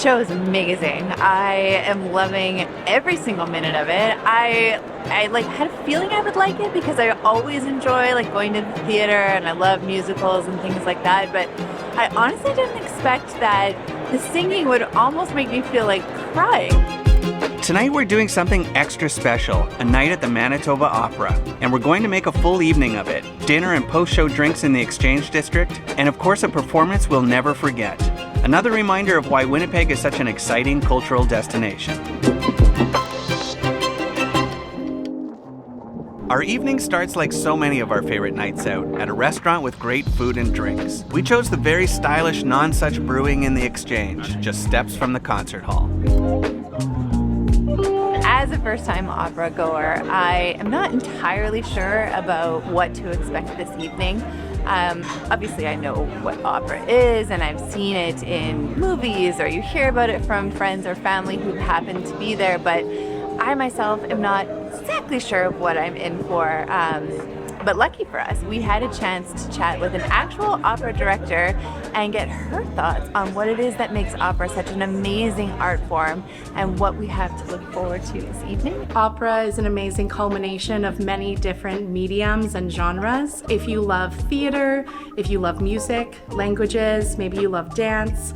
show is amazing. I am loving every single minute of it. I like had a feeling I would like it because I always enjoy like going to the theater and I love musicals and things like that, but I honestly didn't expect that the singing would almost make me feel like crying. Tonight we're doing something extra special, a night at the Manitoba Opera, and we're going to make a full evening of it. Dinner and post-show drinks in the Exchange District, and of course a performance we'll never forget. Another reminder of why Winnipeg is such an exciting cultural destination. Our evening starts like so many of our favorite nights out, at a restaurant with great food and drinks. We chose the very stylish Nonsuch Brewing in the Exchange, just steps from the concert hall. As a first-time opera goer, I am not entirely sure about what to expect this evening. Obviously I know what opera is and I've seen it in movies or you hear about it from friends or family who happen to be there, but I myself am not exactly sure of what I'm in for. But lucky for us, we had a chance to chat with an actual opera director and get her thoughts on what it is that makes opera such an amazing art form and what we have to look forward to this evening. Opera is an amazing culmination of many different mediums and genres. If you love theater, if you love music, languages, maybe you love dance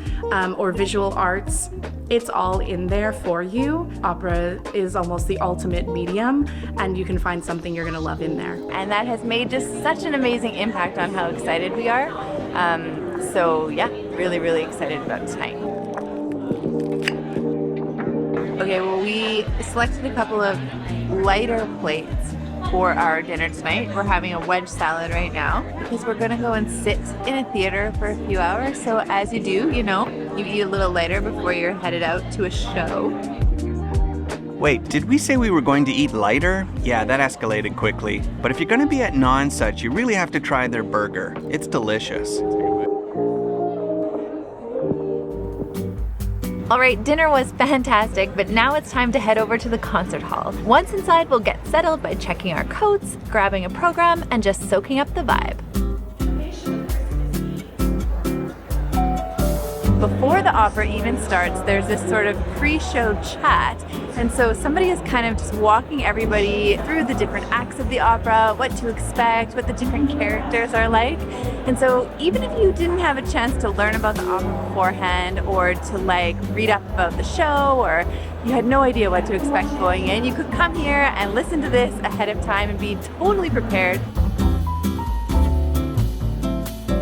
or visual arts, it's all in there for you. Opera is almost the ultimate medium, and you can find something you're gonna love in there. And that has made just such an amazing impact on how excited we are. So yeah, really, really excited about tonight. Okay, well, we selected a couple of lighter plates for our dinner tonight. We're having a wedge salad right now because we're gonna go and sit in a theater for a few hours. So as you do, you know, you eat a little lighter before you're headed out to a show. Wait, did we say we were going to eat lighter? Yeah, that escalated quickly. But if you're going to be at Nonsuch, you really have to try their burger. It's delicious. All right, dinner was fantastic, but now it's time to head over to the concert hall. Once inside, we'll get settled by checking our coats, grabbing a program, and just soaking up the vibe. Before the opera even starts, there's this sort of pre-show chat, and so somebody is kind of just walking everybody through the different acts of the opera, what to expect, what the different characters are like. And so even if you didn't have a chance to learn about the opera beforehand or to like read up about the show, or you had no idea what to expect going in, you could come here and listen to this ahead of time and be totally prepared.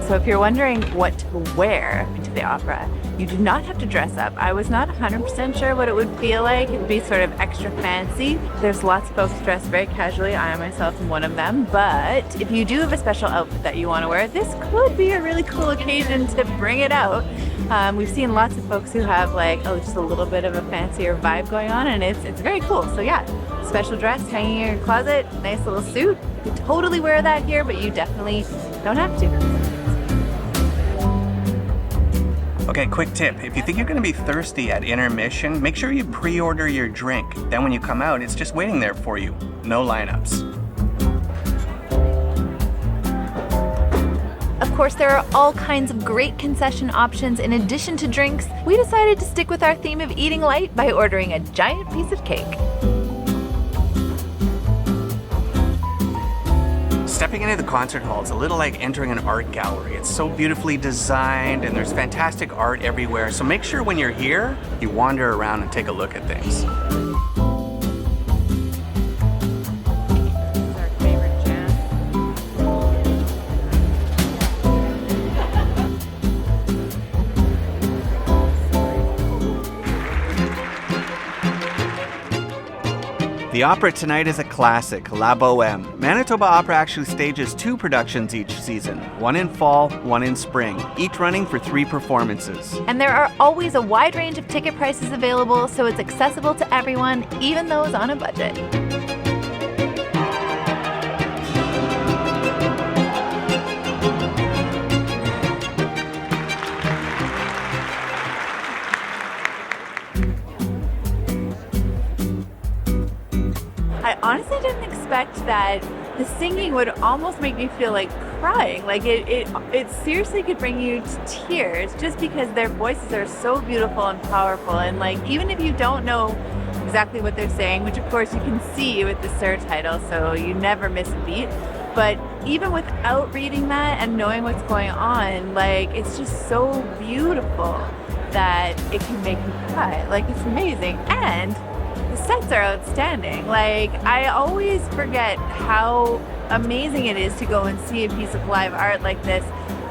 So if you're wondering what to wear to the opera, you do not have to dress up. I was not 100% sure what it would feel like. It would be sort of extra fancy. There's lots of folks dressed very casually. I myself am one of them. But if you do have a special outfit that you want to wear, this could be a really cool occasion to bring it out. We've seen lots of folks who have like, just a little bit of a fancier vibe going on, and it's very cool. So yeah, special dress hanging in your closet, nice little suit. You could totally wear that here, but you definitely don't have to. Okay, quick tip. If you think you're going to be thirsty at Intermission, make sure you pre-order your drink. Then when you come out, it's just waiting there for you. No lineups. Of course, there are all kinds of great concession options in addition to drinks. We decided to stick with our theme of eating light by ordering a giant piece of cake. Stepping into the concert hall is a little like entering an art gallery. It's so beautifully designed and there's fantastic art everywhere. So make sure when you're here, you wander around and take a look at things. The opera tonight is a classic, La Bohème. Manitoba Opera actually stages 2 productions each season, one in fall, one in spring, each running for 3 performances. And there are always a wide range of ticket prices available, so it's accessible to everyone, even those on a budget. I honestly didn't expect that the singing would almost make me feel like crying. Like it seriously could bring you to tears just because their voices are so beautiful and powerful. And like, even if you don't know exactly what they're saying, which of course you can see with the subtitle, so you never miss a beat. But even without reading that and knowing what's going on, like, it's just so beautiful that it can make you cry. Like, it's amazing. And the sets are outstanding. Like, I always forget how amazing it is to go and see a piece of live art like this,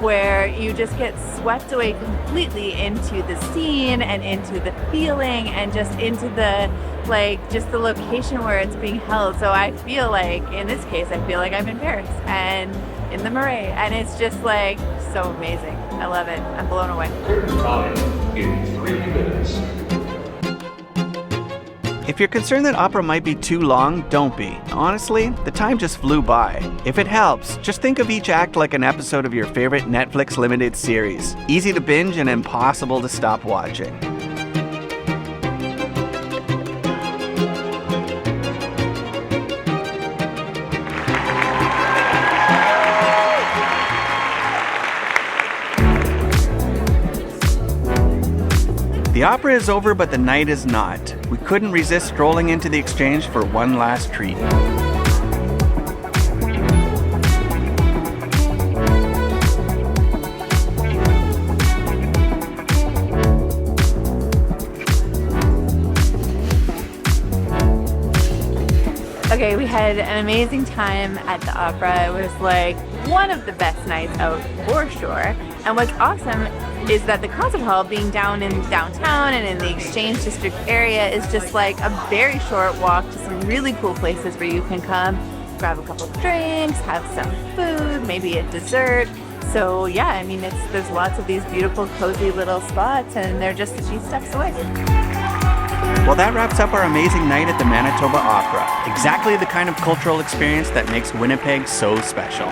where you just get swept away completely into the scene and into the feeling and just into the, like, just the location where it's being held. So I feel like, in this case, I feel like I'm in Paris and in the Marais, and it's just like so amazing. I love it. I'm blown away. Time in 3 minutes. If you're concerned that opera might be too long, don't be. Honestly, the time just flew by. If it helps, just think of each act like an episode of your favorite Netflix limited series. Easy to binge and impossible to stop watching. The opera is over, but the night is not. We couldn't resist strolling into the Exchange for one last treat. Okay, we had an amazing time at the opera. It was like one of the best nights out for sure. And what's awesome is that the concert hall, being down in downtown and in the Exchange District area, is just like a very short walk to some really cool places where you can come, grab a couple of drinks, have some food, maybe a dessert. So yeah, I mean, there's lots of these beautiful, cozy little spots, and they're just a few steps away. Well, that wraps up our amazing night at the Manitoba Opera. Exactly the kind of cultural experience that makes Winnipeg so special.